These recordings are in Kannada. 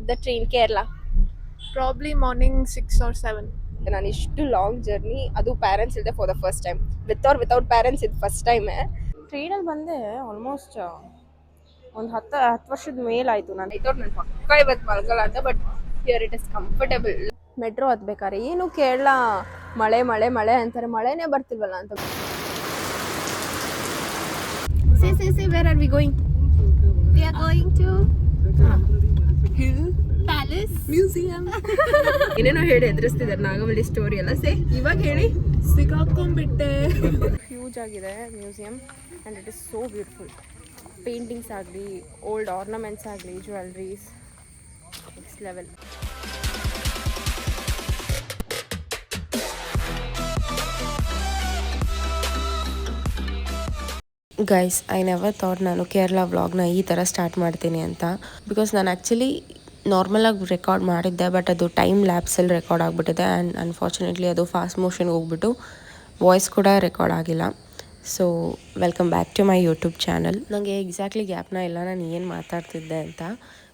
The train Kerala. Probably morning 6 or 7. ನಾನು ಇಷ್ಟು ಲಾಂಗ್ ಜರ್ನಿ ಅದು ಪ್ಯಾರೆಂಟ್ಸ್ ಇಲ್ಲದೆ for the first time without parents ಇದು ಫಸ್ಟ್ ಟೈಮ್ ಟ್ರೈನಲ್ಲಿ ಬಂದೆ ಆಲ್ಮೋಸ್ಟ್ ಒಂದು 10 ವರ್ಷದ ಮೇಲಾಯಿತು. ನಾನು ಐತೋಟ್ ನನ್ನ ಪಕ್ಕ ಇವತ್ತು ಮಲ್ಗಲ್ಲ ಅಂತ, but here it is comfortable. Metro ಹತ್ಬೇಕಾರೆ ಏನು ಕೇರಳ ಮಳೆ ಮಳೆ ಮಳೆ ಅಂತಾರೆ, ಮಳೆನೇ ಬರ್ತಿಲ್ವಲ್ಲ ಅಂತ. See, where are we going? We are going to Hill Palace Museum. ಏನೇನೋ ಹೇಳಿ ಎದುರಿಸ್ತಿದ್ದಾರೆ ನಾಗವಲ್ಲಿ ಸ್ಟೋರಿ ಎಲ್ಲ. ಇವಾಗ ಹೇಳಿ. ಸಿಗಾಕೊಂಡ್ಬಿಟ್ಟೆ. ಹ್ಯೂಜ್ ಆಗಿದೆ museum and it is so beautiful. Paintings ಆಗಲಿ, ಓಲ್ಡ್ ಆರ್ನಮೆಂಟ್ಸ್ ಆಗಲಿ, jewelleries, next level. Guys, I never thought ನಾನು ಕೇರಳ ವ್ಲಾಗ್ನ ಈ ಥರ ಸ್ಟಾರ್ಟ್ ಮಾಡ್ತೀನಿ ಅಂತ. ಬಿಕಾಸ್ ನಾನು ಆ್ಯಕ್ಚುಲಿ ನಾರ್ಮಲಾಗಿ ರೆಕಾರ್ಡ್ ಮಾಡಿದ್ದೆ, ಬಟ್ ಅದು ಟೈಮ್ ಲ್ಯಾಪ್ಸಲ್ಲಿ ರೆಕಾರ್ಡ್ ಆಗಿಬಿಟ್ಟಿದೆ ಆ್ಯಂಡ್ ಅನ್ಫಾರ್ಚುನೇಟ್ಲಿ ಅದು ಫಾಸ್ಟ್ ಮೋಷನ್ಗೆ ಹೋಗ್ಬಿಟ್ಟು ವಾಯ್ಸ್ ಕೂಡ ರೆಕಾರ್ಡ್ ಆಗಿಲ್ಲ. So welcome back to my YouTube channel. ನನಗೆ ಎಕ್ಸಾಕ್ಟ್ಲಿ ಗ್ಯಾಪ್ನ ಇಲ್ಲ ನಾನು ಏನು ಮಾತಾಡ್ತಿದ್ದೆ ಅಂತ.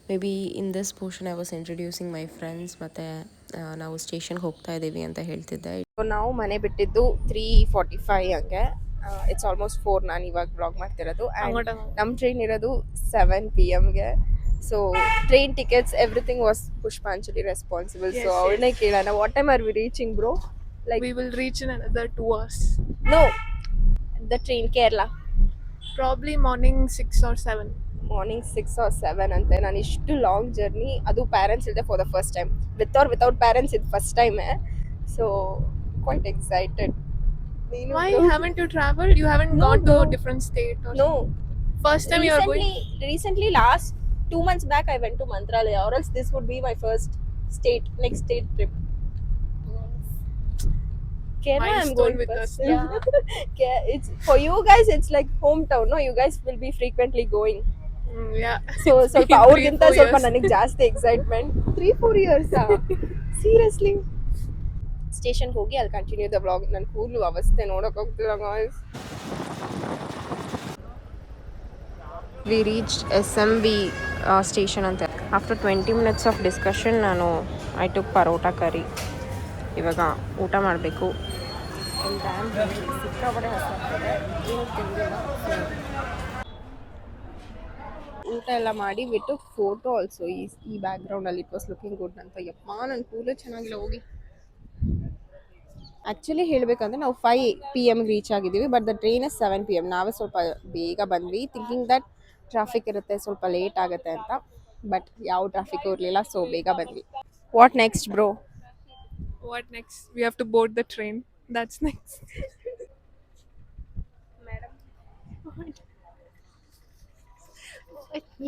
Maybe in this portion I was introducing my friends, ಮತ್ತು ನಾವು ಸ್ಟೇಷನ್ಗೆ ಹೋಗ್ತಾ ಇದ್ದೀವಿ ಅಂತ ಹೇಳ್ತಿದ್ದೆ. ನಾವು ಮನೆ ಬಿಟ್ಟಿದ್ದು 3:45 ಹಂಗೆ. ಇಟ್ಸ್ ಆಲ್ಮೋಸ್ಟ್ 4 ನಾನು ಇವಾಗ ಬ್ಲಾಗ್ ಮಾಡ್ತಿರೋದು. ಆ್ಯಂಡ್ ನಮ್ಮ ಟ್ರೈನ್ ಇರೋದು 7 PM so train tickets everything was Pushpanjali responsible. So ಅವಳನ್ನೇ ಕೇಳೋಣ, what time are we reaching bro? Like we will reach in another 2 hours. No, the train Kerala. Probably morning 6 or 7. Morning 6 or 7 ಅಂತೆ. ನಾನು ಇಷ್ಟು ಲಾಂಗ್ ಜರ್ನಿ ಅದು ಪ್ಯಾರೆಂಟ್ಸ್ ಇಲ್ಲದೆ for the first time without parents ಇದು first time. So quite excited. Why haven't you traveled? You haven't gone to a different state or No. First time you are going? Recently, last 2 months back, I went to Mantralaya, or else this would be my first next state trip. Kerala, I'm going with first. us. Yeah. It's for you guys. It's like hometown. No, you guys will be frequently going. Yeah. So ಸ್ವಲ್ಪ been ಅವ್ರಿಗಿಂತ 3-4 ಸ್ವಲ್ಪ years. ನನಗೆ ಜಾಸ್ತಿ ಎಕ್ಸೈಟ್ಮೆಂಟ್. 3-4 years seriously. ಸ್ಟೇಷನ್ಗೆ ಹೋಗಿ ಅಲ್ಲಿ ಕಂಟಿನ್ಯೂ ದ ವ್ಲಾಗ್. ನನ್ನ ಕೂದಲು ಅವಸ್ಥೆ ನೋಡೋಕೆ ಹೋಗ್ತಿಲ್ಲ guys. We reached SMB station ಅಂತ. After 20 minutes of discussion I took parotta curry. ಇವಾಗ ಊಟ ಮಾಡಬೇಕು. ಸಿಕ್ಕಾಪಟ್ಟೆ ಹಸಿವಾಗ್ತದೆ, ಏನು ತಿಂದಿಲ್ಲ. ಊಟ ಎಲ್ಲ ಮಾಡಿ ಬಿಟ್ಟು ಫೋಟೋ ಆಲ್ಸೋ ಈ ಬ್ಯಾಕ್ಗ್ರೌಂಡಲ್ಲಿ ಇಟ್ ವಾಸ್ ಲುಕಿಂಗ್ ಗುಡ್ ಅಂತ. ಯಪ್ಪ ನನ್ನ ಕೂದಲು ಚೆನ್ನಾಗಿಲ್ಲ ಹೋಗಿ. ಆ್ಯಕ್ಚುಲಿ ಹೇಳಬೇಕಂದ್ರೆ ನಾವು 5 PM ರೀಚ್ ಆಗಿದ್ದೀವಿ, but the train is 7 PM. ನಾವೇ ಸ್ವಲ್ಪ ಬೇಗ ಬಂದ್ವಿ, ಥಿಂಕಿಂಗ್ ದಟ್ ಟ್ರಾಫಿಕ್ ಇರುತ್ತೆ, ಸ್ವಲ್ಪ ಲೇಟ್ ಆಗುತ್ತೆ ಅಂತ. ಬಟ್ ಯಾವ ಟ್ರಾಫಿಕ್ ಇರಲಿಲ್ಲ, ಸೊ ಬೇಗ ಬಂದ್ವಿ. What next bro? What next? We have to board the train. That's next. Madam.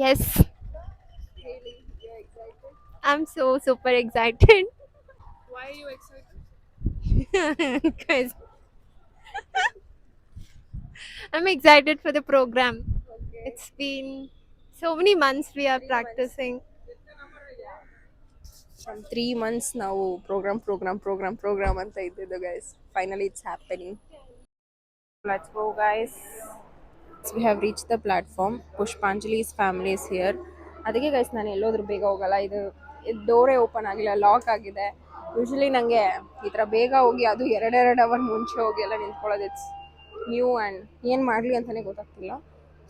Yes, Really? You're excited? I'm so super excited Why are you excited? because I'm excited for the program. Okay. It's been so many months we are practicing. From 3 months ನಾವು ಪ್ರೋಗ್ರಾಮ್ ಅಂತ ಇದ್ದಿದ್ದು guys. Finally it's happening. Let's go guys. We have reached the platform. Pushpanjali's family is here. ಅದಕ್ಕೆ ಗೈಸ್ ನಾನು ಎಲ್ಲೋದ್ರೂ ಬೇಗ ಹೋಗಲ್ಲ. ಇದು ಡೋರೇ ಓಪನ್ ಆಗಿಲ್ಲ, ಲಾಕ್ ಆಗಿದೆ. ಯೂಶ್ವಲಿ ನನಗೆ ಈ ಥರ ಬೇಗ ಹೋಗಿ ಅದು 2 ಅವರ್ ಮುಂಚೆ ಹೋಗಿ ಎಲ್ಲ ನಿಂತ್ಕೊಳ್ಳೋದು ಇಟ್ಸ್ ನ್ಯೂ ಆ್ಯಂಡ್ ಏನು ಮಾಡಲಿ ಅಂತಲೇ ಗೊತ್ತಾಗ್ತಿಲ್ಲ.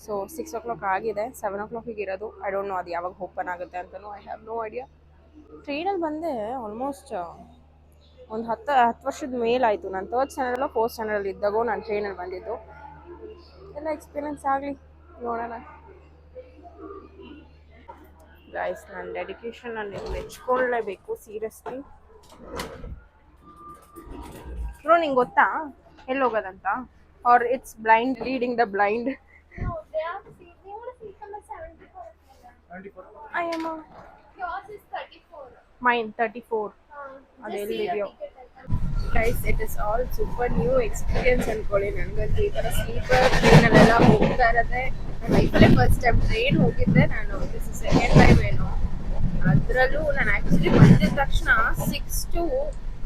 ಸೊ 6 o'clock ಆಗಿದೆ, 7 o'clock ಇರೋದು. ಐ ಡೋಂಟ್ ನೋ ಅದು ಯಾವಾಗ ಓಪನ್ ಆಗುತ್ತೆ ಅಂತಲೂ ಐ ಹ್ಯಾವ್ ನೋ ಐಡಿಯಾ. ಟ್ರೈನಲ್ಲಿ ಬಂದೆ ಆಲ್ಮೋಸ್ಟ್ ಒಂದು 10 ವರ್ಷದ ಮೇಲಾಯಿತು. ನಾನು 3rd standard 4th standard ಇದ್ದಾಗೂ ನಾನು ಟ್ರೈನಲ್ಲಿ ಬಂದಿದ್ದು. ಎಲ್ಲ ಎಕ್ಸ್ಪೀರಿಯನ್ಸ್ ಆಗಲಿ, ನೋಡೋಣ. ಗೈಸ್, ನನ್ನ ಡೆಡಿಕೇಶನ್ ನಾನು ಮೆಚ್ಕೊಳ್ಳೇಬೇಕು ಸೀರಿಯಸ್ಲಿ. ಬ್ರೋ ನಿಂಗೆ ಗೊತ್ತಾ ಎಲ್ಲಿ ಹೋಗೋದಂತ? Are it's blind leading the blind? No, they are seat number 74. ಅಯ್ಯಮ್ಮ, Yours is 34. ಮೈನ್ 34. Just ಅದೆಲ್ಲಿದೆಯೋ see your ticket. Guys, it is all super new experience ಅನ್ಕೊಳ್ಳಿ. ನನಗಂತೂ ಈ ಥರ ಸ್ಲೀಪರ್ ಟ್ರೈನಲ್ಲೆಲ್ಲ ಹೋಗ್ತಾ ಇರೋದೆ ಲೈಫಲ್ಲೇ ಫಸ್ಟ್ ಟೈಮ್. ಟ್ರೈನ್ ಹೋಗಿದ್ದೆ ನಾನು, ದಿಸ್ ಇಸ್ ಸೆಕೆಂಡ್ ಟೈಮ್ ಏನೋ. ಅದರಲ್ಲೂ ನಾನು ಆ್ಯಕ್ಚುಲಿ ಬಂದಿದ ತಕ್ಷಣ 6 to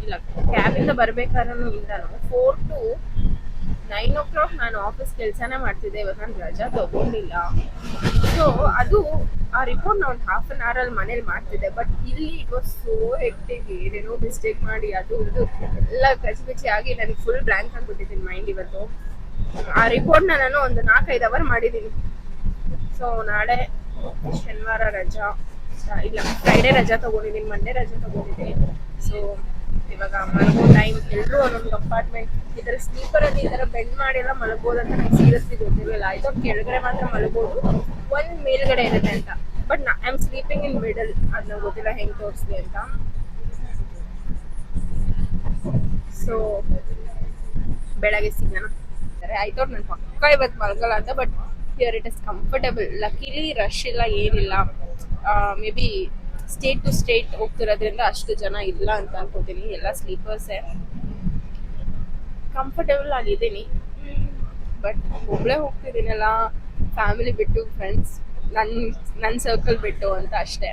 ಇಲ್ಲ ಕ್ಯಾಬಿಂದ ಬರಬೇಕಾದ್ರೂ ಇಲ್ಲನು 4 to 9 o'clock ನಾನು ಆಫೀಸ್ ಕೆಲಸನೇ ಮಾಡ್ತಿದ್ದೆ. ಇವತ್ತು ನಾನು ರಜಾ ತಗೊಂಡಿಲ್ಲ. ಸೊ ಅದು ಆ ರಿಪೋರ್ಟ್ ನಾನು 1/2 ಅವರಲ್ಲಿ ಮನೇಲಿ ಮಾಡ್ತಿದ್ದೆ. ಬಟ್ ಇಲ್ಲಿ ಇಟ್ ವಾಸ್ ಸೋ ಹೆಕ್ಟಿಕ್. ಏನೇನೋ ಮಿಸ್ಟೇಕ್ ಮಾಡಿ ಅದು ಇದು ಎಲ್ಲ ಕಚ್ಬಿಚ್ಚಿ ಆಗಿ ನನಗೆ ಫುಲ್ ಬ್ಲ್ಯಾಂಕ್ ಆಗಿಬಿಟ್ಟಿದ್ದೀನಿ ಮೈಂಡ್ ಇವತ್ತು. ಆ ರಿಪೋರ್ಟ್ನ ನಾನು ಒಂದು 4-5 ಅವರ್ ಮಾಡಿದ್ದೀನಿ. ಸೊ ನಾಳೆ ಶನಿವಾರ ರಜಾ, ಇಲ್ಲ ಫ್ರೈಡೇ ರಜಾ ತಗೊಂಡಿದ್ದೀನಿ, ಮಂಡೇ ರಜಾ ತಗೊಂಡಿದ್ದೀನಿ. ಸೊ ಇವಾಗ ಮಲಗೋ ಟೈಮ್. ಎಲ್ಲರೂ ಒಂದೊಂದು ಕಂಪಾರ್ಟ್ಮೆಂಟ್ ಈ ಥರ ಸ್ಲೀಪರಲ್ಲಿ ಈ ಥರ ಬೆಂಡ್ ಮಾಡಿ ಎಲ್ಲ ಮಲಗ್ಬೋದು ಅಂತ ನಂಗೆ ಸೀರಿಯಸ್ಲಿ ಗೊತ್ತಿರಲಿಲ್ಲ. ಆಯ್ತು ಕೆಳಗಡೆ ಮಾತ್ರ ಮಲಗ್ಬೋದು, ಒಂದು ಮೇಲ್ಗಡೆ ಇರುತ್ತೆ ಅಂತ. But I am sleeping in middle. ಅದು ನಂಗೆ ಗೊತ್ತಿಲ್ಲ ಹೆಂಗೆ ತೋರಿಸ್ಲಿ ಅಂತ. ಸೊ ಬೆಳಗ್ಗೆ ಸಿಗೋಣ. ಆಯ್ತು ನಾನು ಪಕ್ಕ ಇವತ್ತು ಮಲಗಲ್ಲ ಅಂತ. But here it is comfortable. Luckily rush ಇಲ್ಲ, ಏನಿಲ್ಲ. Maybe state to state ಹೋಗ್ತಿರೋದ್ರಿಂದ ಅಷ್ಟು ಜನ ಇಲ್ಲ ಅಂತ ಅನ್ಕೋತೀನಿ. ಎಲ್ಲ ಸ್ಲೀಪರ್ಸೇ. ಕಂಫರ್ಟಬಲ್ ಆಗಿದ್ದೀನಿ. ಬಟ್ ಒಬ್ಬಳೇ ಹೋಗ್ತಿದ್ದೀನಲ್ಲ, ಫ್ಯಾಮಿಲಿ ಬಿಟ್ಟು, ಫ್ರೆಂಡ್ಸ್, ನನ್ನ ಸರ್ಕಲ್ ಬಿಟ್ಟು ಅಂತ ಅಷ್ಟೇ.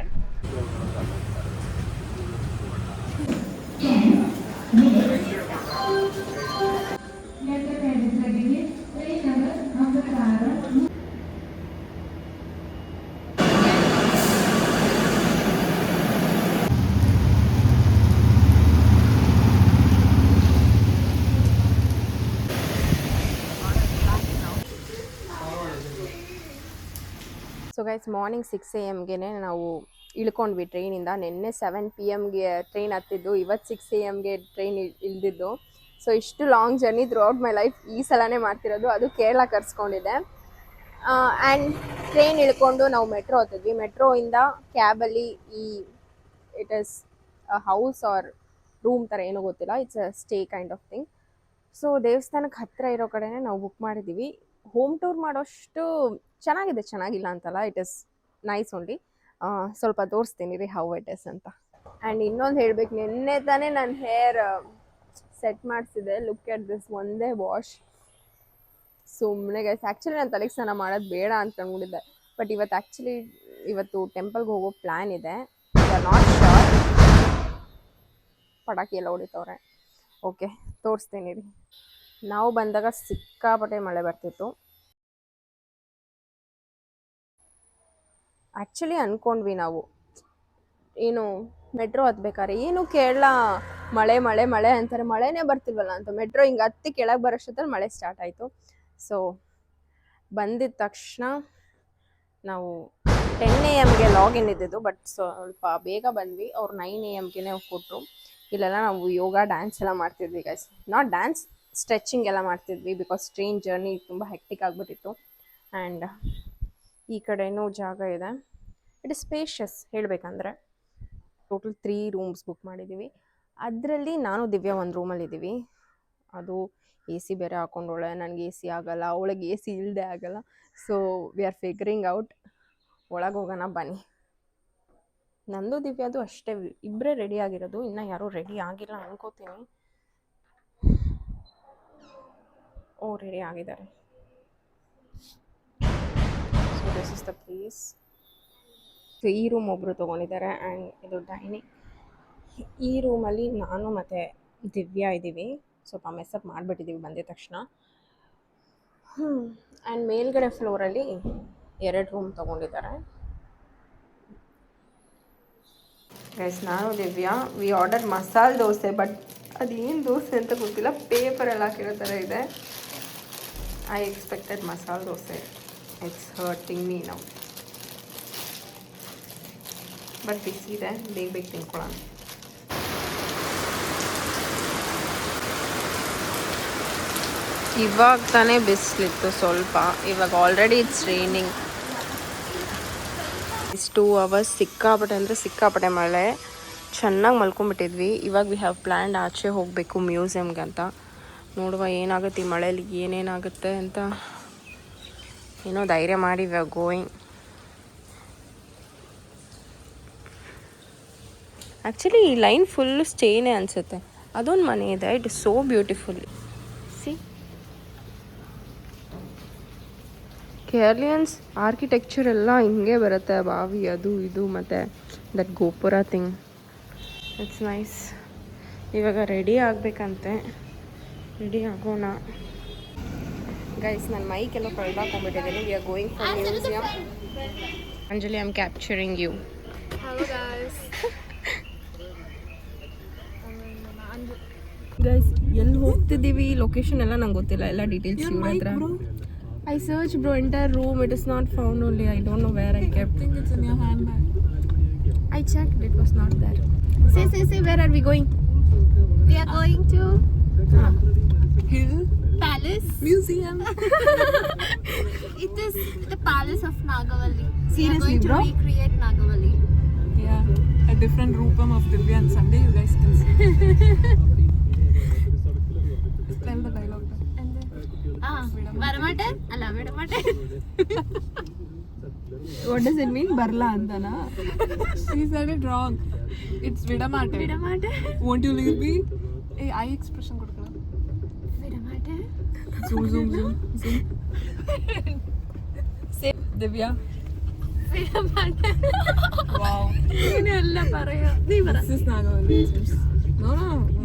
ಸೊ ಗೈಸ್, ಮಾರ್ನಿಂಗ್ 6 AM ನಾವು ಇಳ್ಕೊಂಡ್ವಿ ಟ್ರೈನಿಂದ. ನಿನ್ನೆ 7 PM ಟ್ರೈನ್ ಹತ್ತಿದ್ದು, ಇವತ್ತು 6 AM ಟ್ರೈನ್ ಇಳ್ದಿದ್ದು. ಸೊ ಇಷ್ಟು long journey throughout my life ಈ ಸಲನೇ ಮಾಡ್ತಿರೋದು. ಅದು ಕೇರಳ ಕರ್ಸ್ಕೊಂಡಿದೆ. ಆ್ಯಂಡ್ ಟ್ರೈನ್ ಇಳ್ಕೊಂಡು ನಾವು ಮೆಟ್ರೋ ಹತ್ತಿದ್ವಿ. ಮೆಟ್ರೋಯಿಂದ ಕ್ಯಾಬಲ್ಲಿ it is house or room ಥರ ಏನೂ ಗೊತ್ತಿಲ್ಲ, it's a stay kind of thing. So ದೇವಸ್ಥಾನಕ್ಕೆ ಹತ್ತಿರ ಇರೋ ಕಡೆನೇ ನಾವು ಬುಕ್ ಮಾಡಿದ್ದೀವಿ. ಹೋಮ್ ಟೂರ್ ಮಾಡೋಷ್ಟು ಚೆನ್ನಾಗಿಲ್ಲ ಅಂತಲ್ಲ, ಇಟ್ ಇಸ್ ನೈಸ್ ಓನ್ಲಿ. ಸ್ವಲ್ಪ ತೋರಿಸ್ತೀನಿ ರೀ ಹೌ ಇಟ್ ಇಸ್ ಅಂತ. ಆ್ಯಂಡ್ ಇನ್ನೊಂದು ಹೇಳ್ಬೇಕು, ನಿನ್ನೆ ತಾನೇ ನಾನು ಹೇರ್ ಸೆಟ್ ಮಾಡಿಸಿದೆ. ಲುಕ್ ಎಟ್ ದಿಸ್, ಒಂದೇ ವಾಶ್. ಸುಮ್ಮನೆ ಗೈಸ್, ಆ್ಯಕ್ಚುಲಿ ನಾನು ತಲೆಗೆ ಸ್ನಾನ ಮಾಡೋದು ಬೇಡ ಅಂತ ಅಂದ್ಕೊಂಡಿದ್ದೆ. ಬಟ್ ಇವತ್ತು ಟೆಂಪಲ್ಗೆ ಹೋಗೋ ಪ್ಲ್ಯಾನ್ ಇದೆ. Not sure. ಪಟಾಕಿ ಎಲ್ಲ ಹೊಡಿತವ್ರೆ. ಓಕೆ, ತೋರಿಸ್ತೀನಿ ರೀ. ನಾವು ಬಂದಾಗ ಸಿಕ್ಕಾಪಟ್ಟೆ ಮಳೆ ಬರ್ತಿತ್ತು. ಆ್ಯಕ್ಚುಲಿ ಅಂದ್ಕೊಂಡ್ವಿ ನಾವು ಏನು ಮೆಟ್ರೋ ಹತ್ಬೇಕಾದ್ರೆ ಏನು ಕೇರಳ ಮಳೆ ಮಳೆ ಮಳೆ ಅಂತಾರೆ, ಮಳೆನೇ ಬರ್ತಿಲ್ವಲ್ಲ ಅಂತ. ಮೆಟ್ರೋ ಹಿಂಗೆ ಹತ್ತಿ ಕೆಳಗೆ ಬರೋಷ್ಟೊತ್ತಲ್ಲಿ ಮಳೆ ಸ್ಟಾರ್ಟ್ ಆಯಿತು. ಸೊ ಬಂದಿದ್ದ ತಕ್ಷಣ ನಾವು 10 AM ಲಾಗಿನ್ ಇದ್ದಿದ್ದು. ಬಟ್ ಸ್ವಲ್ಪ ಬೇಗ ಬಂದ್ವಿ. ಅವ್ರು 9 AM ಕೊಟ್ಟರು. ಇಲ್ಲೆಲ್ಲ ನಾವು ಯೋಗ, ಡ್ಯಾನ್ಸ್ ಎಲ್ಲ ಮಾಡ್ತಿದ್ವಿ ಗೈಸ್. ನಾಟ್ ಡ್ಯಾನ್ಸ್, ಸ್ಟ್ರೆಚಿಂಗ್ ಎಲ್ಲ ಮಾಡ್ತಿದ್ವಿ. ಬಿಕಾಸ್ ಟ್ರೈನ್ ಜರ್ನಿ ತುಂಬ ಹೆಕ್ಟಿಕ್ ಆಗಿಬಿಟ್ಟಿತ್ತು. ಆ್ಯಂಡ್ ಈ ಕಡೆನೂ ಜಾಗ ಇದೆ. ಇಟ್ ಇಸ್ ಸ್ಪೇಷಿಯಸ್ ಹೇಳಬೇಕಂದ್ರೆ. ಟೋಟಲ್ 3 ರೂಮ್ಸ್ ಬುಕ್ ಮಾಡಿದ್ದೀವಿ. ಅದರಲ್ಲಿ ನಾನು ದಿವ್ಯಾ ಒಂದು ರೂಮಲ್ಲಿದ್ದೀವಿ. ಅದು AC ಬೇರೆ ಹಾಕೊಂಡೋಳೆ. ನನಗೆ AC ಆಗಲ್ಲ, ಅವಳಿಗೆ AC ಇಲ್ಲದೆ ಆಗಲ್ಲ. So we are figuring out. ಒಳಗೆ ಹೋಗೋಣ ಬನ್ನಿ. ನಂದು ದಿವ್ಯಾದು ಅಷ್ಟೇ, ಇಬ್ಬರೇ ರೆಡಿ ಆಗಿರೋದು. ಇನ್ನು ಯಾರೂ ರೆಡಿ ಆಗಿಲ್ಲ ಅನ್ಕೋತೀನಿ. ಓ, ರೆಡಿ ಆಗಿದ್ದಾರೆ. So this is the place. So ಈ ರೂಮ್ ಒಬ್ಬರು ತೊಗೊಂಡಿದ್ದಾರೆ. ಆ್ಯಂಡ್ ಇದು ಡೈನಿಂಗ್. ಈ ರೂಮಲ್ಲಿ ನಾನು ಮತ್ತು ದಿವ್ಯಾ ಇದ್ದೀವಿ. ಸ್ವಲ್ಪ ಮೆಸ್ಸಪ್ ಮಾಡಿಬಿಟ್ಟಿದ್ದೀವಿ ಬಂದಿದ ತಕ್ಷಣ. ಆ್ಯಂಡ್ ಮೇಲ್ಗಡೆ ಫ್ಲೋರಲ್ಲಿ 2 ರೂಮ್ ತೊಗೊಂಡಿದ್ದಾರೆ. ಗೈಸ್, ನಾನು Divya V order masala dosa. But ಅದೇನು ದೋಸೆ ಅಂತ ಗೊತ್ತಿಲ್ಲ, ಪೇಪರೆಲ್ಲ ಹಾಕಿರೋ ಥರ ಇದೆ. I expected masala dosa. It's hurting me now. But ಬಿಸಿ ಇದೆ, ಬೇಗ ತಿನ್ಕೊಳ್ಳೋಣ. ಇವಾಗ ತಾನೇ ಬಿಸಿಲಿತ್ತು ಸ್ವಲ್ಪ. ಇವಾಗ ಆಲ್ರೆಡಿ ಇಟ್ಸ್ ರೈನಿಂಗ್. ಇಷ್ಟು 2 hours ಸಿಕ್ಕಾಪಟ್ಟೆ ಅಂದರೆ ಸಿಕ್ಕಾಪಟ್ಟೆ ಮಳೆ. ಚೆನ್ನಾಗಿ ಮಲ್ಕೊಂಡ್ಬಿಟ್ಟಿದ್ವಿ. ಇವಾಗ ವಿ ಹ್ಯಾವ್ ಪ್ಲ್ಯಾನ್ಡ್ ಆಚೆ ಹೋಗಬೇಕು ಮ್ಯೂಸಿಯಮ್ಗೆ ಅಂತ. ನೋಡುವ ಏನಾಗುತ್ತೆ ಈ ಮಳೇಲಿ, ಏನೇನಾಗುತ್ತೆ ಅಂತ. ಏನೋ ಧೈರ್ಯ ಮಾಡಿ ವಿ ಆರ್ ಗೋಯಿಂಗ್. ಆ್ಯಕ್ಚುಲಿ ಈ ಲೈನ್ ಫುಲ್ಲು ಸ್ಟೇನೇ ಅನಿಸುತ್ತೆ. ಅದೊಂದು ಮನೆ ಇದೆ, it is so beautiful. See, Keralians architecture ಎಲ್ಲ ಹಿಂಗೆ ಬರುತ್ತೆ. ಬಾವಿ ಅದು ಇದು ಮತ್ತು that gopura thing. It's nice. ಇವಾಗ ರೆಡಿ ಆಗಬೇಕಂತೆ. ರೆಡಿ ಆಗೋಣ. ಗೈಸ್ ನನ್ನ ಮೈಕೆಲ್ಲ ಕಳ್ದಾಕೊಂಡ್ಬಿಟ್ಟಿದ್ದೀನಿ. We are going for museum. Anjali, I am capturing you. Hello guys. Guys ಎಲ್ಲಿ ಹೋಗ್ತಿದ್ದೀವಿ, ಲೊಕೇಶನ್ ಎಲ್ಲ ನಂಗೆ ಗೊತ್ತಿಲ್ಲ, ಎಲ್ಲ ಡೀಟೇಲ್ಸ್ ಇವ್ರ ಹತ್ರ. I searched bro entire room, it is not found only. I don't know where I kept. I think it's in your handbag. I checked, it was not there. Say, where are we going? We are going to Hill Palace Museum. It is the Palace of Nagavalli. Seriously, we are bro? going to recreate Nagavalli. Yeah, a different Rupam of Divya and Sunday. You guys can see. Just tell the dialogue. Varamate? Alla Varamate. What does it mean? Barla antana? She said it wrong. It's Vidamate. Vidamate? Won't you leave me? Hey, eye expression kodukala. Vidamate? Zoom. Say Divya. Vidamate. Wow. Ini alla paraya. Nee bara. This is Nagavalli. No.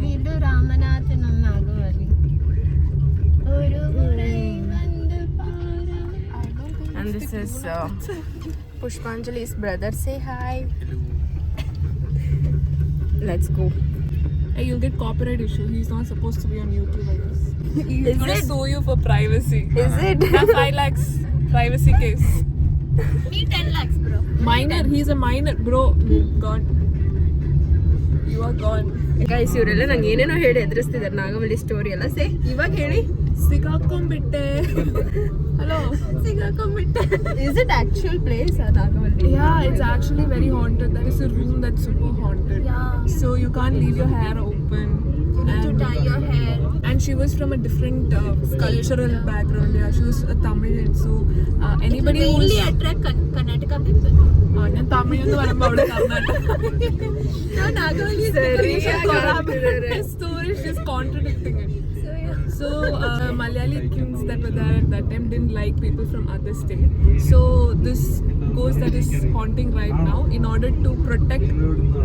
Veedu Ramanathanam Nagavalli. Oru murai vandu paara. And this is Pushpanjali's brother. Say hi. Let's go. Hey, you'll get copyright issue. He's not supposed to be on YouTube, I guess. He's Is gonna it? sue you for privacy. Is it? That's 5 lakhs privacy case. Me 10 lakhs bro. Minor, he's a minor, bro. Gone. You are gone. Guys ಇವರೆಲ್ಲ ನಂಗೆ ಏನೇನೋ ಹೇಳಿ ಎದುರಿಸ್ತಿದ್ದಾರೆ ನಾಗವಲ್ಲಿ ಸ್ಟೋರಿ ಎಲ್ಲ. ಸೇ ಇವಾಗ ಹೇಳಿ. ಸಿಗಾಕೊಂಡ್ಬಿಟ್ಟೆ. Hello. Sigakonbitte. Is it actual place Nagavalli? Yeah, it's actually very haunted. There is a room that's super haunted. Yeah. So you can't leave your hair open. You need to dye your hair. And she was from a different cultural background. Yeah, she was a Tamilian. So anybody who's Mainly attract Karnataka people. ഞാൻ തമിഴ്ന്ന് പറയുമ്പോൾ അവിടെ Karnataka No, Nagavalli is story she's contradicting it. So yeah. So Malayali kings that were there at that time didn't like people from other state. So this ghost that is haunting right now, in order to protect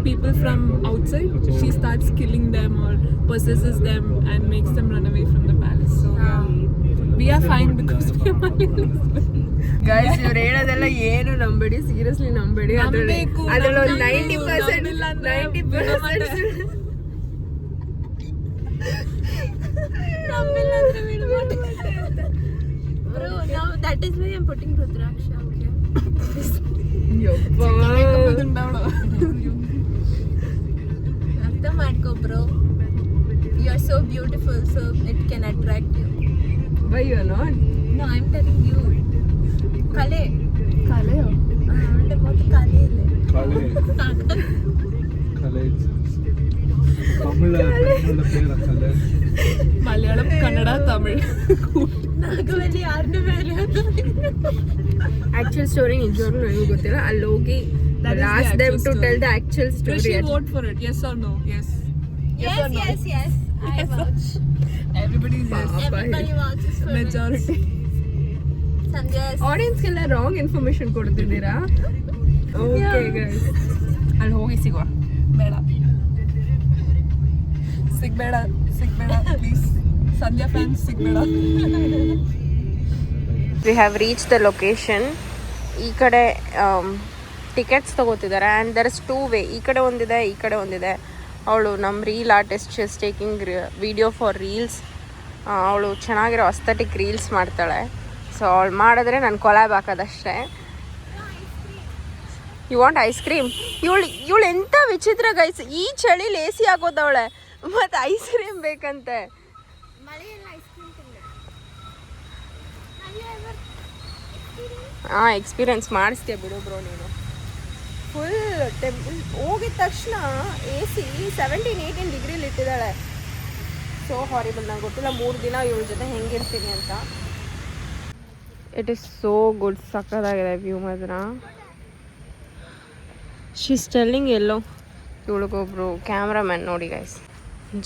people from outside, she starts killing them or possesses them and makes them run away from the palace. So yeah, we are fine because we are Malayalis. Guys ಇವ್ರು ಹೇಳೋದೆಲ್ಲ ಏನು ನಂಬೇಡಿ, ಸೀರಿಯಸ್ಲಿ ನಂಬೇಡಿ. ಅದ್ರಲ್ಲಿ ಒಂದು 90% Bro, now that is why I'm putting Rudraksha. Okay. Artha madko bro. You are so beautiful, so it can attract you. Why you are not? No, I'm telling you. Kale. Kaleyo? Avante mothe kale ille. ಕಲೆ ತಮಿಳ ಪೇರ ಕಲೆ Malayalam, Kannada, Tamil. Nagavalli ಯಾರನ್ನ ಮೇಲೆ ಆಕ್ಚುಲ್ ಸ್ಟೋರಿ ನಿಜವಾಗ್ಲೂ ನನಗೂ ಗೊತ್ತಿಲ್ಲ. ಅಲ್ಲಿ ಹೋಗಿ That is the ask them actual to tell story. the actual Will story. she vote for it? Yes or no? Yes. Yes, yes. I vouch. Everybody is yes. Everybody vouches for me. Majority. Sandhya is ಆಡಿಯನ್ಸ್ಗೆಲ್ಲ ರಾಂಗ್ ಇನ್ಫಾರ್ಮೇಶನ್ ಕೊಡ್ತಿದ್ದೀರಾ? ಓಕೆ ಗೈಸ್, ಅಲ್ಲಿ ಹೋಗಿ ಸಿಗುವ. ಬೇಡ ಸಿಗ್ಬೇಡ ಪ್ಲೀಸ್. ಸಂಧ್ಯಾ ಫ್ಯಾನ್ಸ್ ಸಿಗ್ಬೇಡ. We have reach the location. ಈ ಕಡೆ ಟಿಕೆಟ್ಸ್ ತೊಗೋತಿದ್ದಾರೆ ಆ್ಯಂಡ್ ದರ್ ಇಸ್ 2 ವೇ. ಈ ಕಡೆ ಒಂದಿದೆ, ಈ ಕಡೆ ಒಂದಿದೆ. ಅವಳು ನಮ್ಮ reel artist, she is taking video for reels. ಅವಳು ಚೆನ್ನಾಗಿರೋ ಅಸ್ಥೆಟಿಕ್ ರೀಲ್ಸ್ ಮಾಡ್ತಾಳೆ. ಸೊ ಅವಳು ಮಾಡಿದ್ರೆ ನಾನು ಕೊಲಾಬ್ ಹಾಕೋದಷ್ಟೇ. You want ice cream? ಇವಳು ಎಂಥ ವಿಚಿತ್ರ ಗೈಸ್, ಈ ಚಳಿಲಿ ಎ ಸಿ ಹಾಕೋದವಳೆ ಮತ್ತು ಐಸ್ ಕ್ರೀಮ್ ಬೇಕಂತೆ. ಮಳೆಯಲ್ಲಿ ಐಸ್ ಕ್ರೀಮ್ ತಿಂದೆ. ಹಾಂ, ಎಕ್ಸ್ಪೀರಿಯನ್ಸ್ ಮಾಡಿಸ್ತೀಯ ಬಿಡು ಬ್ರೋ ನೀನು. ಫುಲ್ ಹೋಗಿದ ತಕ್ಷಣ ಎ ಸಿ 17-18 ಡಿಗ್ರಿಲಿ ಇಟ್ಟಿದ್ದಾಳೆ. So horrible. ನಂಗೆ ಗೊತ್ತಿಲ್ಲ 3 ದಿನ ಇವಳ ಜೊತೆ ಹೆಂಗಿರ್ತೀನಿ ಅಂತ. It is so good. ಸಕ್ಕತ್ತಾಗಿದೆ ವ್ಯೂ ಮಾತ್ರ. ಶೀಸ್ ಟೆಲ್ಲಿಂಗ್ ಎಲ್ಲೋ. ಇವಳಿಗೊಬ್ರು ಕ್ಯಾಮ್ರಾಮ್ಯಾನ್ ನೋಡಿ ಗೈಸ್.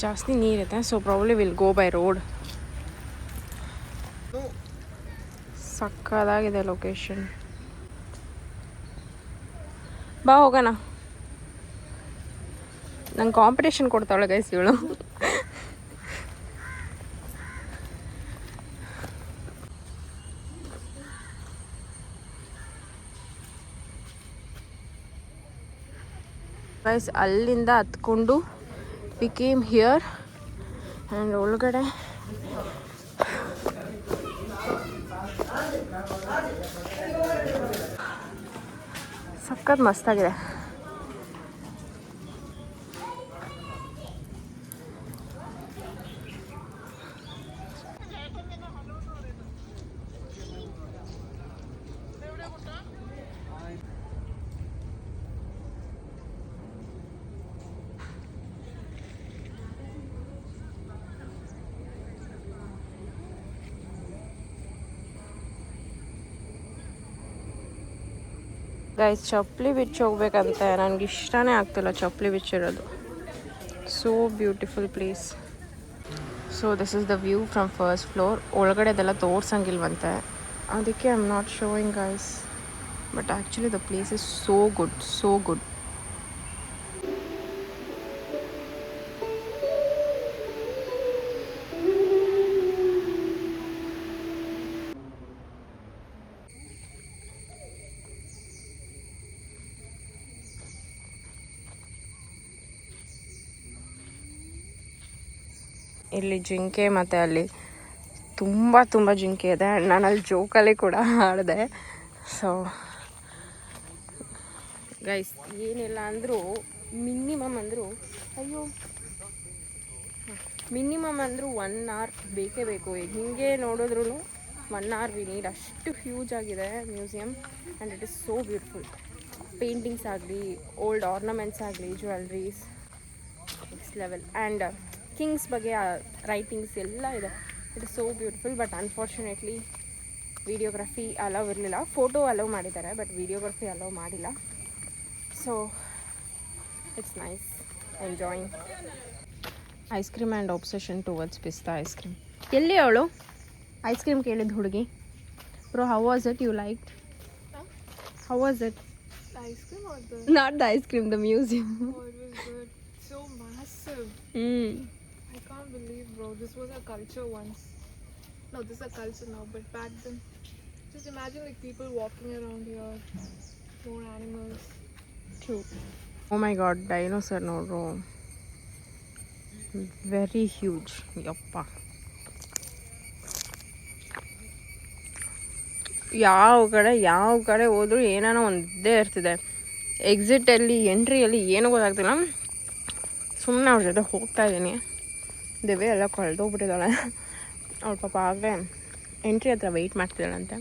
ಜಾಸ್ತಿ ನೀರಿದೆ, so probably will go by road. ಸಕ್ಕತ್ತಾಗಿದೆ ಲೊಕೇಶನ್. ಬಾ ಹೋಗೋಣ. ನಂಗೆ ಕಾಂಪಿಟೇಷನ್ ಕೊಡ್ತಾಳೆ ಗೈಸ್ ಇವಳು. ಗೈಸ್ ಅಲ್ಲಿಂದ ಹತ್ಕೊಂಡು ವಿ ಕೇಮ್ ಹಿಯರ್ ಆ್ಯಂಡ್ ಒಳಗಡೆ ಸಖತ್ ಮಸ್ತಾಗಿದೆ. ಗೈಸ್ ಚಪ್ಪಲಿ ಬಿಚ್ಚಿ ಹೋಗ್ಬೇಕಂತೆ ನನಗೆ ಇಷ್ಟನೇ ಆಗ್ತಿಲ್ಲ ಚಪ್ಪಲಿ ಬಿಚ್ಚಿರೋದು. So beautiful place. So this is the view from first floor. ಒಳಗಡೆ ಅದೆಲ್ಲ ತೋರ್ಸಂಗಿಲ್ವಂತೆ, ಅದಕ್ಕೆ I am not showing guys, but actually the place is so good, so good. ಇಲ್ಲಿ ಜಿಂಕೆ ಮತ್ತು ಅಲ್ಲಿ ತುಂಬ ಜಿಂಕೆ ಇದೆ. ನಾನು ಅಲ್ಲಿ ಜೋಕಲ್ಲಿ ಕೂಡ ಆಡಿದೆ. ಸೊ ಗೈಸ್ ಏನಿಲ್ಲ ಅಂದರೂ ಮಿನಿಮಮ್ ಅಂದರೂ ಮಿನಿಮಮ್ ಅಂದರೂ 1 hour ಬೇಕೇ ಬೇಕು. ಹಿಂಗೆ ನೋಡಿದ್ರೂ 1 hour ವಿ ನೀಡ್. ಅಷ್ಟು ಹ್ಯೂಜ್ ಆಗಿದೆ museum and it is so beautiful. Paintings ಆಗಲಿ, ಓಲ್ಡ್ ಆರ್ನಮೆಂಟ್ಸ್ ಆಗಲಿ, jewelleries, next level. And kings ಬಗ್ಗೆ ರೈಟಿಂಗ್ಸ್ ಎಲ್ಲ ಇದೆ. It is so beautiful. But unfortunately videography allow ಇರಲಿಲ್ಲ. ಫೋಟೋ ಅಲೌ ಮಾಡಿದ್ದಾರೆ ಬಟ್ ವಿಡಿಯೋಗ್ರಫಿ ಅಲೌ ಮಾಡಿಲ್ಲ. So it's nice enjoying. Ice cream and obsession towards ಪಿಸ್ತಾ ಐಸ್ ಕ್ರೀಮ್. ಎಲ್ಲಿ ಅವಳು ಐಸ್ ಕ್ರೀಮ್ ಕೇಳಿದ್ದು ಹುಡುಗಿ? Bro, how was it? You like? How was it? The ice cream or the... not the ice cream, the museum. Oh, it was good. So massive. I can't believe, bro. This was a culture once. No, this is a culture now, but back then, just imagine like people walking around here, more animals. True. Oh my god, dinosaur ನೋಡ್ರು, ವೆರಿ ಹ್ಯೂಜ್. ಯಪ್ಪ, ಯಾವ ಕಡೆ ಹೋದ್ರೂ ಏನಾನೋ ಒಂದೇ ಇರ್ತಿದೆ. ಎಕ್ಸಿಟಲ್ಲಿ, ಎಂಟ್ರಿಯಲ್ಲಿ ಏನೂ ಗೊತ್ತಾಗ್ತಿಲ್ಲ. ಸುಮ್ಮನೆ ಅವ್ರ ಜೊತೆ ಹೋಗ್ತಾ ಇದ್ದೀನಿ. ದೇವೇ ಎಲ್ಲ ಕಳೆದೋಗ್ಬಿಟ್ಟಿದ್ದಾಳೆ. ಅವ್ಳ ಪಾಪ ಆಗಲೇ ಎಂಟ್ರಿ ಹತ್ರ weight ಮಾಡ್ತಿದ್ದಾಳಂತೆ.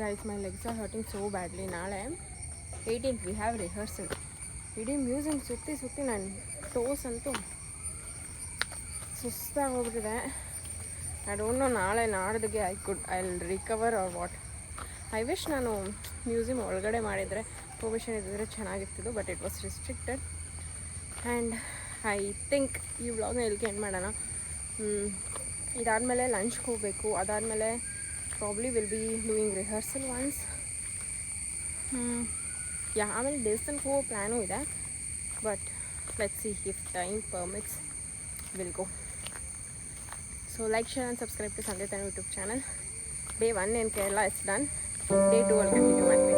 Guys, my legs are hurting so badly. ನಾಳೆ 18th we have rehearsal. ಇಡೀ ಮ್ಯೂಸಿಯಂ ಸುತ್ತಿ ನನ್ನ ಟೋಸ್ ಅಂತೂ ಸುಸ್ತಾಗೋಗ್ಬಿಟ್ಟಿದೆ. ಐ ಡೋಂಟ್ ನೋ ನಾಳೆ ನಾಡ್ದಿಗೆ I will recover or what. I wish ನಾನು ಮ್ಯೂಸಿಯಂ ಒಳಗಡೆ ಮಾಡಿದರೆ ಪರ್ಮಿಷನ್ ಇದ್ದಿದ್ರೆ ಚೆನ್ನಾಗಿರ್ತಿದ್ದು, but it was restricted. And I think ಈ ವ್ಲಾಗ್ನ ಎಲ್ಲಿಗೆ ಎಂಡ್ ಮಾಡೋಣ. ಇದಾದಮೇಲೆ ಲಂಚ್ಗೆ ಹೋಗಬೇಕು. ಅದಾದಮೇಲೆ probably will be doing rehearsal once. ಆಮೇಲೆ ದೇವಸ್ಥಾನಕ್ಕೆ ಹೋಗೋ ಪ್ಲ್ಯಾನು ಇದೆ, but let's see if time permits will go. So like, share and subscribe to Sandhya ತಾನು YouTube channel. Day 1 in Kerala is done. Day 2 I'll continue.